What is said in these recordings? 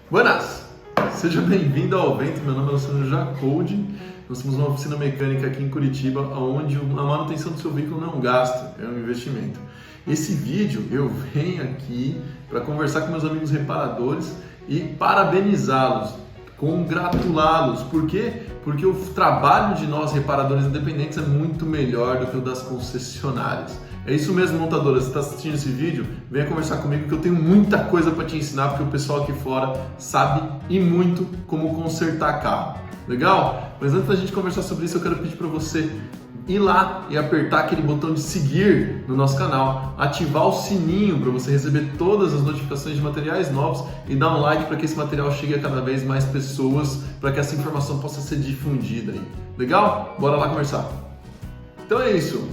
Buenas! Seja bem-vindo ao Vento, meu nome é Luciano Jacoldi. Nós temos uma oficina mecânica aqui em Curitiba, onde a manutenção do seu veículo não é um gasto, é um investimento. Esse vídeo eu venho aqui para conversar com meus amigos reparadores e parabenizá-los, congratulá-los. Por quê? Porque o trabalho de nós reparadores independentes é muito melhor do que o das concessionárias. É isso mesmo, montadora, você está assistindo esse vídeo? Venha conversar comigo que eu tenho muita coisa para te ensinar, porque o pessoal aqui fora sabe e muito como consertar carro. Legal? Mas antes da gente conversar sobre isso, eu quero pedir para você ir lá e apertar aquele botão de seguir no nosso canal, ativar o sininho para você receber todas as notificações de materiais novos e dar um like para que esse material chegue a cada vez mais pessoas, para que essa informação possa ser difundida aí. Legal? Bora lá conversar. Então é isso.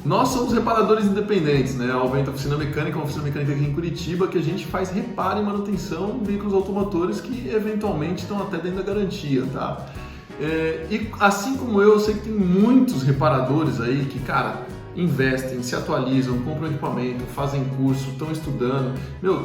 Nós somos reparadores independentes, né? A Vento Oficina Mecânica, uma oficina mecânica aqui em Curitiba, que a gente faz reparo e manutenção em veículos automotores que eventualmente estão até dentro da garantia, tá? E assim como eu sei que tem muitos reparadores aí que, cara, investem, se atualizam, compram equipamento, fazem curso, estão estudando.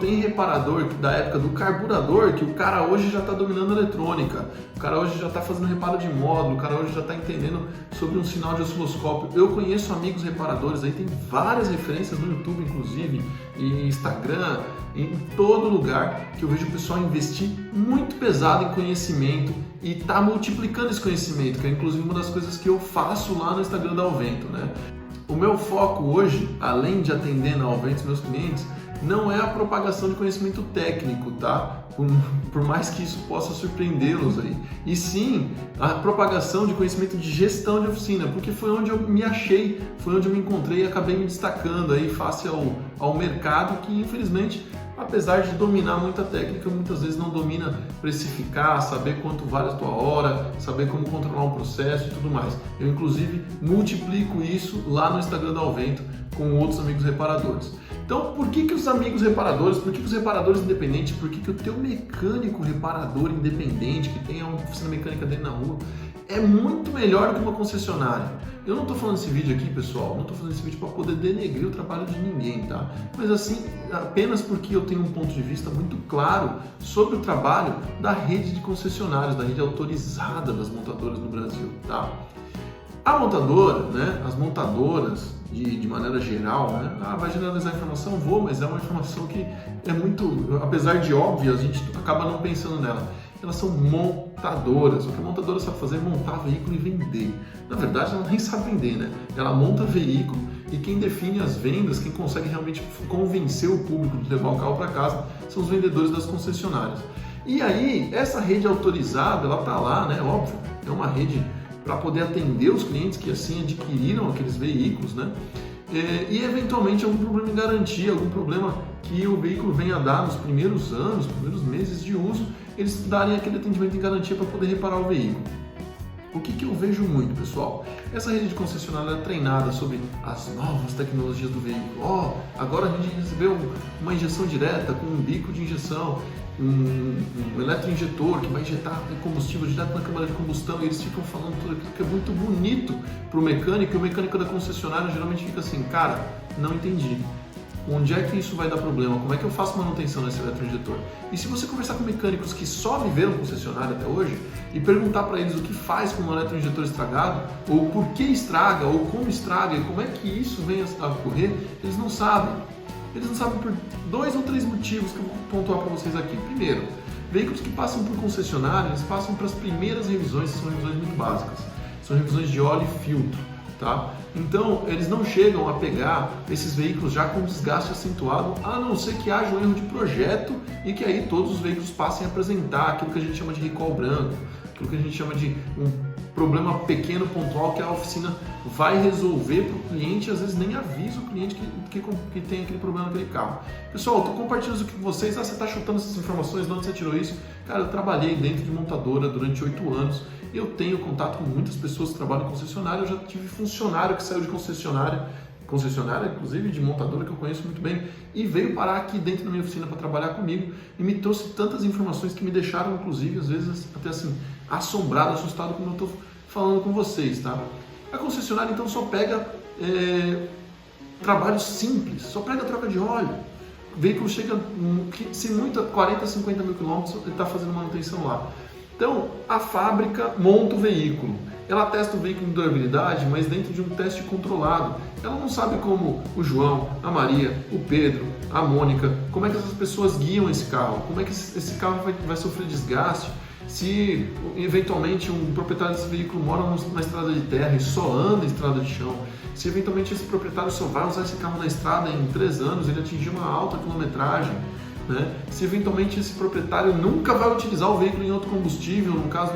Tem reparador da época do carburador que o cara hoje já está dominando a eletrônica, o cara hoje já está fazendo reparo de módulo, o cara hoje já está entendendo sobre um sinal de osciloscópio. Eu conheço amigos reparadores aí, tem várias referências no YouTube, inclusive, e Instagram, em todo lugar, que eu vejo o pessoal investir muito pesado em conhecimento e tá multiplicando esse conhecimento, que é inclusive uma das coisas que eu faço lá no Instagram da Alvento, né? O meu foco hoje, além de atender na Alvento os meus clientes, não é a propagação de conhecimento técnico, tá? Por mais que isso possa surpreendê-los aí. E sim, a propagação de conhecimento de gestão de oficina, porque foi onde eu me achei, foi onde eu me encontrei e acabei me destacando aí face ao mercado que, infelizmente, apesar de dominar muita técnica, muitas vezes não domina precificar, saber quanto vale a tua hora, saber como controlar um processo e tudo mais. Eu, inclusive, multiplico isso lá no Instagram da Alvento com outros amigos reparadores. Então, por que os amigos reparadores, por que os reparadores independentes, por que o teu mecânico reparador independente, que tem uma oficina mecânica dele na rua, é muito melhor do que uma concessionária? Eu não estou falando esse vídeo aqui, pessoal, não estou fazendo esse vídeo para poder denegrir o trabalho de ninguém, tá? Mas assim, apenas porque eu tenho um ponto de vista muito claro sobre o trabalho da rede de concessionários, da rede autorizada das montadoras no Brasil, tá? A montadora, né, as montadoras, de maneira geral, né, vai generalizar a informação? Vou, mas é uma informação que é muito, apesar de óbvia, a gente acaba não pensando nela. Elas são montadoras. O que a montadora sabe fazer é montar veículo e vender. Na verdade, ela nem sabe vender, né? Ela monta veículo e quem define as vendas, quem consegue realmente convencer o público de levar o carro para casa, são os vendedores das concessionárias. E aí, essa rede autorizada, ela tá lá, né? Óbvio, é uma rede para poder atender os clientes que assim adquiriram aqueles veículos, né? E eventualmente algum problema em garantia, algum problema que o veículo venha a dar nos primeiros anos, primeiros meses de uso, eles darem aquele atendimento em garantia para poder reparar o veículo. O que eu vejo muito, pessoal? Essa rede de concessionária é treinada sobre as novas tecnologias do veículo. Agora a gente recebeu uma injeção direta com um bico de injeção, um eletroinjetor que vai injetar combustível direto na câmara de combustão, e eles ficam falando tudo aquilo que é muito bonito para o mecânico, e o mecânico da concessionária geralmente fica assim, cara, não entendi. Onde é que isso vai dar problema? Como é que eu faço manutenção nesse eletroinjetor? E se você conversar com mecânicos que só viveram concessionária até hoje e perguntar para eles o que faz com um eletroinjetor estragado, ou por que estraga, ou como estraga, e como é que isso vem a ocorrer, eles não sabem. Eles não sabem por 2 ou 3 motivos que eu vou pontuar para vocês aqui. Primeiro, veículos que passam por concessionária, eles passam para as primeiras revisões, que são revisões muito básicas. São revisões de óleo e filtro, tá? Então, eles não chegam a pegar esses veículos já com desgaste acentuado, a não ser que haja um erro de projeto e que aí todos os veículos passem a apresentar aquilo que a gente chama de recall branco, aquilo que a gente chama de um problema pequeno, pontual, que a oficina vai resolver para o cliente, às vezes nem avisa o cliente que tem aquele problema naquele carro. Pessoal, eu estou compartilhando isso aqui com vocês. Você está chutando essas informações, de onde você tirou isso? Cara, eu trabalhei dentro de montadora durante 8 anos, eu tenho contato com muitas pessoas que trabalham em concessionária, eu já tive funcionário que saiu de concessionária, inclusive de montadora, que eu conheço muito bem, e veio parar aqui dentro da minha oficina para trabalhar comigo e me trouxe tantas informações que me deixaram, inclusive, às vezes até assim, assombrado, assustado, como eu estou falando com vocês, tá? A concessionária, então, só pega trabalhos simples, só pega troca de óleo. O veículo chega, se muito, a 40, 50 mil quilômetros, ele está fazendo manutenção lá. Então, a fábrica monta o veículo. Ela testa o veículo em durabilidade, mas dentro de um teste controlado. Ela não sabe como o João, a Maria, o Pedro, a Mônica, como é que essas pessoas guiam esse carro, como é que esse carro vai sofrer desgaste, se eventualmente um proprietário desse veículo mora na estrada de terra e só anda em estrada de chão, se eventualmente esse proprietário só vai usar esse carro na estrada em 3 anos, ele atingir uma alta quilometragem, né? Se eventualmente esse proprietário nunca vai utilizar o veículo em outro combustível, no caso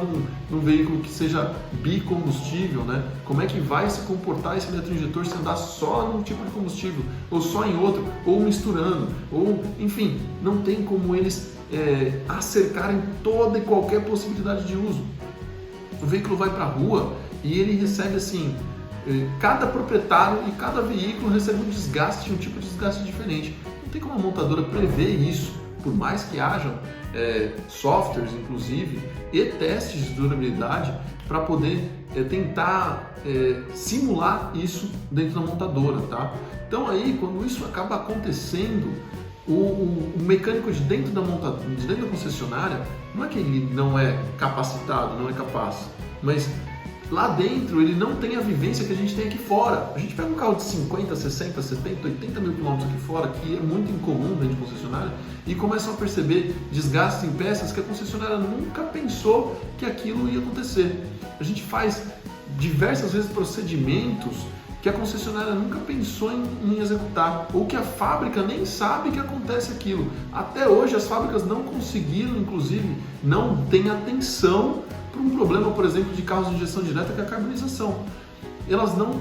de um veículo que seja bicombustível, né? Como é que vai se comportar esse eletroinjetor se andar só num tipo de combustível, ou só em outro, ou misturando, ou enfim, não tem como eles acercarem toda e qualquer possibilidade de uso. O veículo vai para a rua e ele recebe assim, cada proprietário e cada veículo recebe um desgaste, um tipo de desgaste diferente. Não tem como a montadora prever isso, por mais que hajam softwares, inclusive, e testes de durabilidade para poder tentar simular isso dentro da montadora, tá? Então aí, quando isso acaba acontecendo, o mecânico de dentro da concessionária, não é que ele não é capacitado, não é capaz, mas lá dentro ele não tem a vivência que a gente tem aqui fora. A gente pega um carro de 50, 60, 70, 80 mil quilômetros aqui fora, que é muito incomum dentro de concessionária, e começam a perceber desgastes em peças que a concessionária nunca pensou que aquilo ia acontecer. A gente faz diversas vezes procedimentos que a concessionária nunca pensou em executar, ou que a fábrica nem sabe que acontece aquilo. Até hoje as fábricas não conseguiram, inclusive, não têm atenção para um problema, por exemplo, de carros de injeção direta, que é a carbonização. Elas não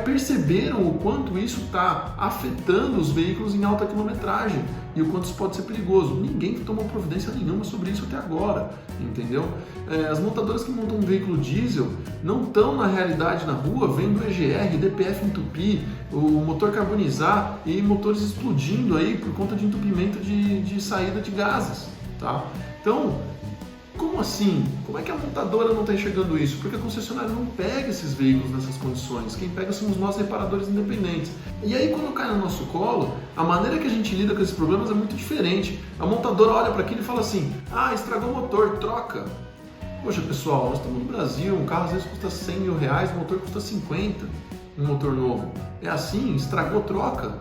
perceberam o quanto isso está afetando os veículos em alta quilometragem e o quanto isso pode ser perigoso. Ninguém tomou providência nenhuma sobre isso até agora, entendeu? As montadoras que montam um veículo diesel não estão na realidade na rua vendo EGR, DPF entupir, o motor carbonizar e motores explodindo aí por conta de entupimento de saída de gases, tá? Então, como assim? Como é que a montadora não está enxergando isso? Porque a concessionária não pega esses veículos nessas condições. Quem pega somos nós, reparadores independentes. E aí, quando cai no nosso colo, a maneira que a gente lida com esses problemas é muito diferente. A montadora olha para aquilo e fala assim: ah, estragou o motor, troca. Poxa, pessoal, nós estamos no Brasil, um carro às vezes custa 100 mil reais, o motor custa 50, um motor novo. É assim, estragou, troca,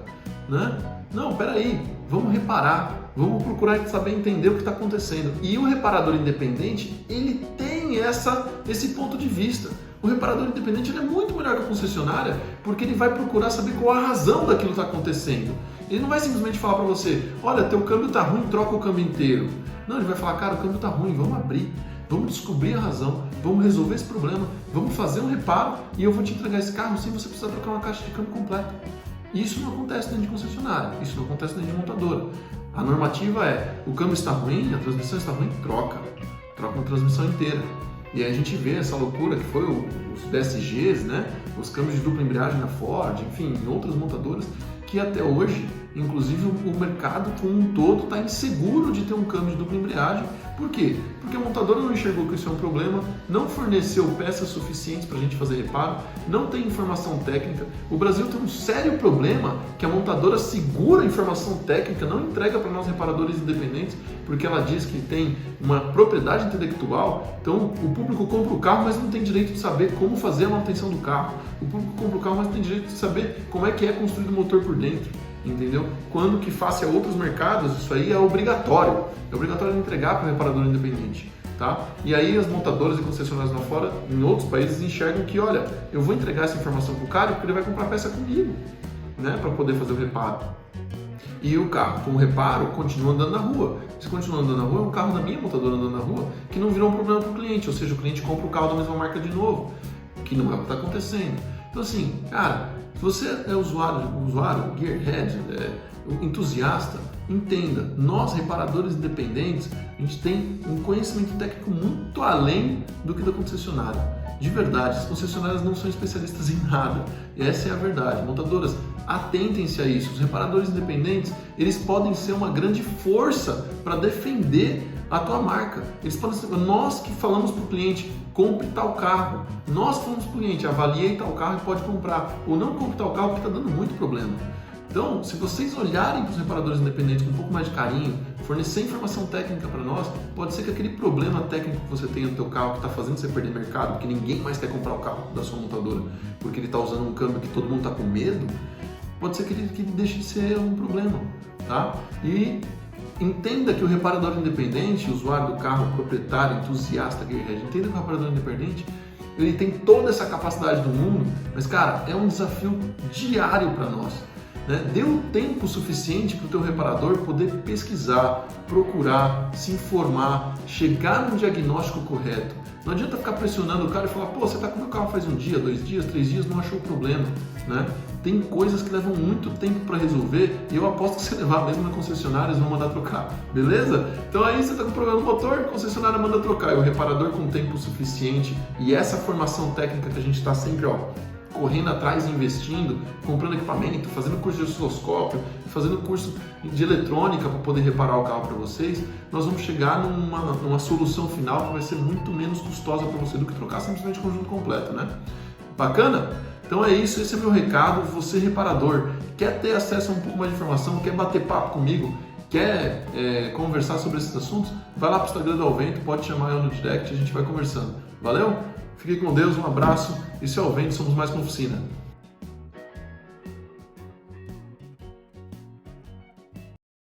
né? Não, peraí, vamos reparar. Vamos procurar saber entender o que está acontecendo. E o reparador independente, ele tem esse ponto de vista. O reparador independente ele é muito melhor que a concessionária, porque ele vai procurar saber qual a razão daquilo que está acontecendo. Ele não vai simplesmente falar para você: olha, teu câmbio está ruim, troca o câmbio inteiro. Não, ele vai falar: cara, o câmbio está ruim, vamos abrir, vamos descobrir a razão, vamos resolver esse problema, vamos fazer um reparo e eu vou te entregar esse carro sem você precisar trocar uma caixa de câmbio completa. Isso não acontece dentro de concessionária, isso não acontece dentro de montadora. A normativa é: o câmbio está ruim, a transmissão está ruim, troca a transmissão inteira. E aí a gente vê essa loucura que foi os DSGs, né? Os câmbios de dupla embreagem na Ford, enfim, em outras montadoras, que até hoje, inclusive o mercado como um todo está inseguro de ter um câmbio de dupla embreagem. Por quê? Porque a montadora não enxergou que isso é um problema, não forneceu peças suficientes para a gente fazer reparo, não tem informação técnica. O Brasil tem um sério problema que a montadora segura a informação técnica, não entrega para nós reparadores independentes, porque ela diz que tem uma propriedade intelectual. Então o público compra o carro, mas não tem direito de saber como fazer a manutenção do carro. O público compra o carro, mas não tem direito de saber como é que é construído o motor por dentro. Entendeu? Quando que face a outros mercados, isso aí é obrigatório. É obrigatório entregar para o reparador independente, tá? E aí as montadoras e concessionárias lá fora, em outros países, enxergam que, olha, eu vou entregar essa informação para o cara porque ele vai comprar peça comigo, né? Para poder fazer o reparo. E o carro, com o reparo, continua andando na rua. Se continua andando na rua, é um carro da minha montadora andando na rua, que não virou um problema para o cliente, ou seja, o cliente compra o carro da mesma marca de novo, que não é o que está acontecendo. Então assim, cara, se você é usuário, gearhead, entusiasta, entenda, nós reparadores independentes, a gente tem um conhecimento técnico muito além do que da concessionária. De verdade, as concessionárias não são especialistas em nada, e essa é a verdade. Montadoras, atentem-se a isso. Os reparadores independentes, eles podem ser uma grande força para defender a tua marca. Eles podem ser, nós que falamos para o cliente: compre tal carro. Nós falamos para o cliente: avalie tal carro e pode comprar. Ou não compre tal carro porque está dando muito problema. Então, se vocês olharem para os reparadores independentes com um pouco mais de carinho, fornecer informação técnica para nós, pode ser que aquele problema técnico que você tem no teu carro que está fazendo você perder mercado, porque ninguém mais quer comprar o carro da sua montadora, porque ele está usando um câmbio que todo mundo está com medo, pode ser que ele deixe de ser um problema, tá? E entenda que o reparador independente, usuário do carro, proprietário, entusiasta, gearhead, entenda que o reparador independente, ele tem toda essa capacidade do mundo, mas cara, é um desafio diário para nós. Dê o tempo suficiente para o teu reparador poder pesquisar, procurar, se informar, chegar no diagnóstico correto. Não adianta ficar pressionando o cara e falar, pô, você está com o meu carro faz um dia, 2 dias, 3 dias, não achou o problema, né? Tem coisas que levam muito tempo para resolver e eu aposto que você levar mesmo na concessionária, eles vão mandar trocar, beleza? Então aí você está com problema no motor, a concessionária manda trocar, e o reparador com tempo suficiente e essa formação técnica que a gente está sempre, correndo atrás e investindo, comprando equipamento, fazendo curso de osciloscópio, fazendo curso de eletrônica para poder reparar o carro para vocês, nós vamos chegar numa solução final que vai ser muito menos custosa para você do que trocar simplesmente o conjunto completo, né? Bacana? Então é isso, esse é meu recado. Você reparador, quer ter acesso a um pouco mais de informação, quer bater papo comigo, quer conversar sobre esses assuntos, vai lá para o Instagram do Alvento, pode chamar eu no direct, a gente vai conversando. Valeu? Fique com Deus, um abraço. Isso é o Alvento, somos mais que uma oficina.